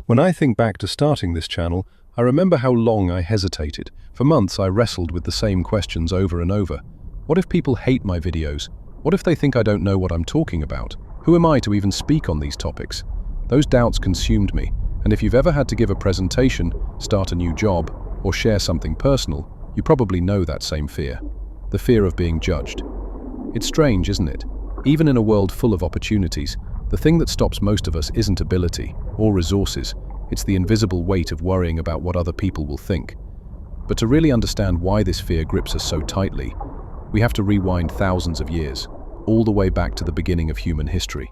When I think back to starting this channel, I remember how long I hesitated. For months I wrestled with the same questions over and over. What if people hate my videos? What if they think I don't know what I'm talking about? Who am I to even speak on these topics? Those doubts consumed me, and if you've ever had to give a presentation, start a new job, or share something personal, you probably know that same fear. The fear of being judged. It's strange, isn't it? Even in a world full of opportunities, the thing that stops most of us isn't ability or resources. It's the invisible weight of worrying about what other people will think. But to really understand why this fear grips us so tightly, we have to rewind thousands of years, all the way back to the beginning of human history.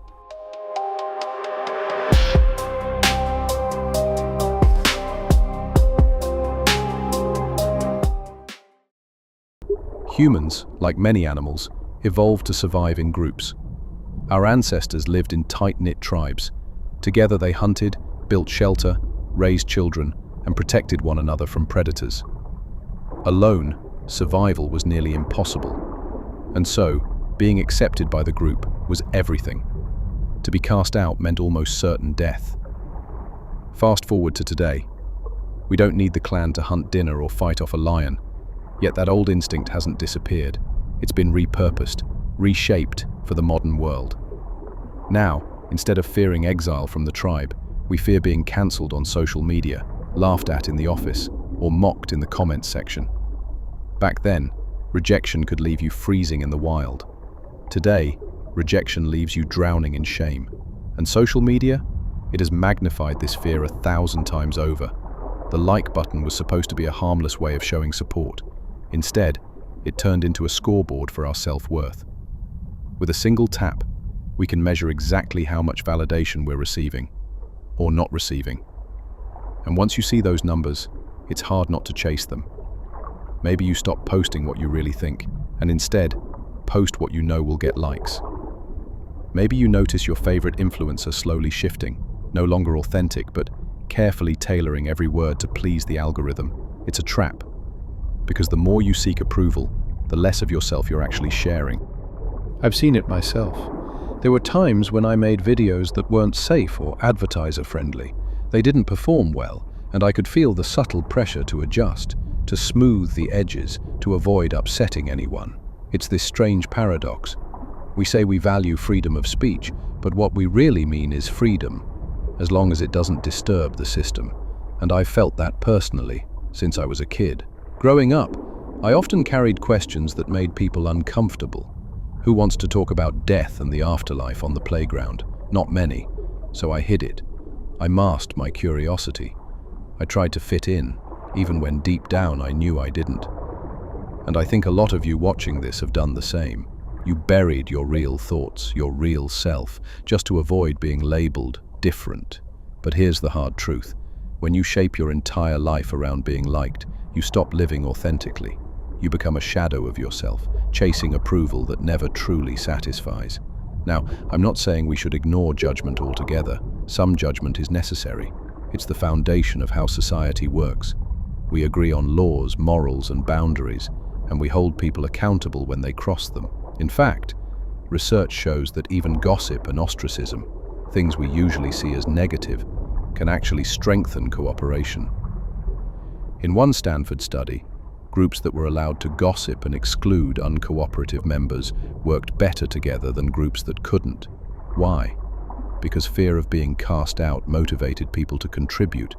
Humans, like many animals, evolved to survive in groups. Our ancestors lived in tight-knit tribes. Together they hunted, built shelter, raised children, and protected one another from predators. Alone, survival was nearly impossible. And so, being accepted by the group was everything. To be cast out meant almost certain death. Fast forward to today. We don't need the clan to hunt dinner or fight off a lion. Yet that old instinct hasn't disappeared. It's been repurposed, reshaped for the modern world. Now, instead of fearing exile from the tribe, we fear being cancelled on social media, laughed at in the office, or mocked in the comments section. Back then, rejection could leave you freezing in the wild. Today, rejection leaves you drowning in shame. And social media? It has magnified this fear 1,000 times over. The like button was supposed to be a harmless way of showing support. Instead, it turned into a scoreboard for our self-worth. With a single tap, we can measure exactly how much validation we're receiving, or not receiving. And once you see those numbers, it's hard not to chase them. Maybe you stop posting what you really think, and instead, post what you know will get likes. Maybe you notice your favorite influencer slowly shifting, no longer authentic, but carefully tailoring every word to please the algorithm. It's a trap. Because the more you seek approval, the less of yourself you're actually sharing. I've seen it myself. There were times when I made videos that weren't safe or advertiser-friendly. They didn't perform well, and I could feel the subtle pressure to adjust, to smooth the edges, to avoid upsetting anyone. It's this strange paradox. We say we value freedom of speech, but what we really mean is freedom, as long as it doesn't disturb the system. And I've felt that personally, since I was a kid. Growing up, I often carried questions that made people uncomfortable. Who wants to talk about death and the afterlife on the playground? Not many, so I hid it. I masked my curiosity. I tried to fit in, even when deep down I knew I didn't. And I think a lot of you watching this have done the same. You buried your real thoughts, your real self, just to avoid being labeled different. But here's the hard truth. When you shape your entire life around being liked, you stop living authentically. You become a shadow of yourself, chasing approval that never truly satisfies. Now, I'm not saying we should ignore judgment altogether. Some judgment is necessary. It's the foundation of how society works. We agree on laws, morals, and boundaries, and we hold people accountable when they cross them. In fact, research shows that even gossip and ostracism, things we usually see as negative, can actually strengthen cooperation. In one Stanford study, groups that were allowed to gossip and exclude uncooperative members worked better together than groups that couldn't. Why? Because fear of being cast out motivated people to contribute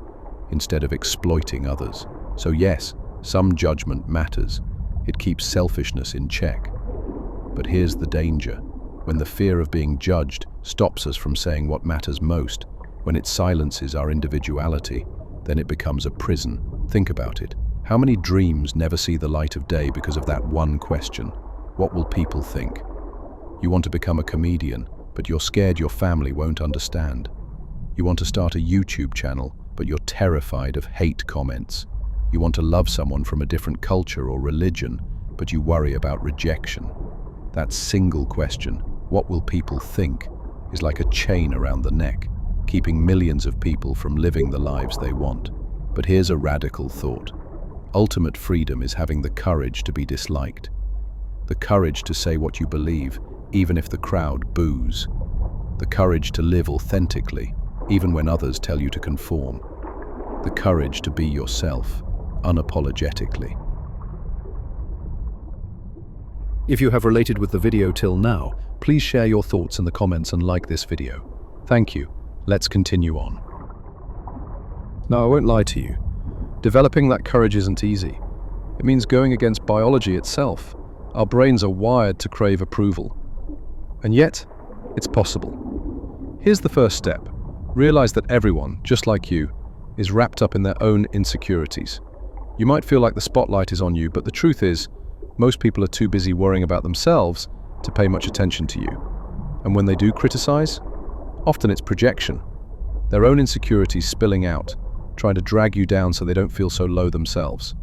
instead of exploiting others. So yes, some judgment matters. It keeps selfishness in check. But here's the danger. When the fear of being judged stops us from saying what matters most, when it silences our individuality, then it becomes a prison. Think about it. How many dreams never see the light of day because of that one question? What will people think? You want to become a comedian, but you're scared your family won't understand. You want to start a YouTube channel, but you're terrified of hate comments. You want to love someone from a different culture or religion, but you worry about rejection. That single question, what will people think, is like a chain around the neck, keeping millions of people from living the lives they want. But here's a radical thought. Ultimate freedom is having the courage to be disliked. The courage to say what you believe, even if the crowd boos. The courage to live authentically, even when others tell you to conform. The courage to be yourself, unapologetically. If you have related with the video till now, please share your thoughts in the comments and like this video. Thank you. Let's continue on. Now, I won't lie to you. Developing that courage isn't easy. It means going against biology itself. Our brains are wired to crave approval. And yet, it's possible. Here's the first step. Realize that everyone, just like you, is wrapped up in their own insecurities. You might feel like the spotlight is on you, but the truth is, most people are too busy worrying about themselves to pay much attention to you. And when they do criticize, often it's projection. Their own insecurities spilling out, trying to drag you down so they don't feel so low themselves.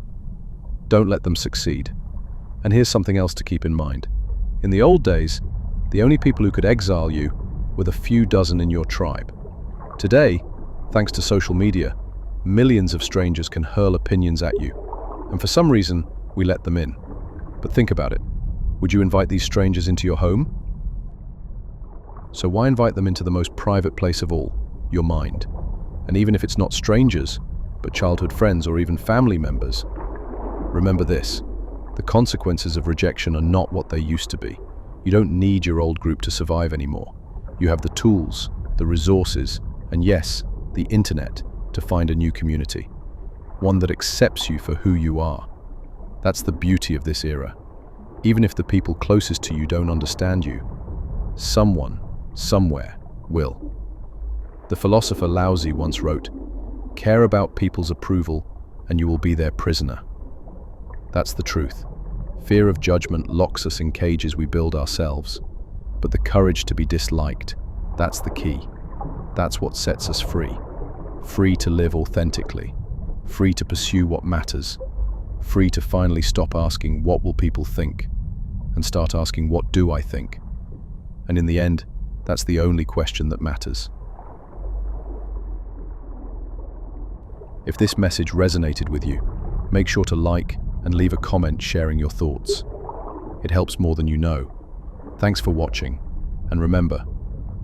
Don't let them succeed. And here's something else to keep in mind. In the old days, the only people who could exile you were the few dozen in your tribe. Today, thanks to social media, millions of strangers can hurl opinions at you. And for some reason, we let them in. But think about it. Would you invite these strangers into your home? So why invite them into the most private place of all, your mind? And even if it's not strangers, but childhood friends or even family members, remember this: the consequences of rejection are not what they used to be. You don't need your old group to survive anymore. You have the tools, the resources, and yes, the internet to find a new community. One that accepts you for who you are. That's the beauty of this era. Even if the people closest to you don't understand you, someone, somewhere, will. The philosopher Laozi once wrote, "Care about people's approval and you will be their prisoner." That's the truth. Fear of judgment locks us in cages we build ourselves. But the courage to be disliked, that's the key. That's what sets us free. Free to live authentically. Free to pursue what matters. Free to finally stop asking, what will people think? And start asking, what do I think? And in the end, that's the only question that matters. If this message resonated with you, make sure to like and leave a comment sharing your thoughts. It helps more than you know. Thanks for watching, and remember,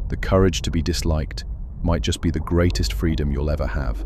the courage to be disliked might just be the greatest freedom you'll ever have.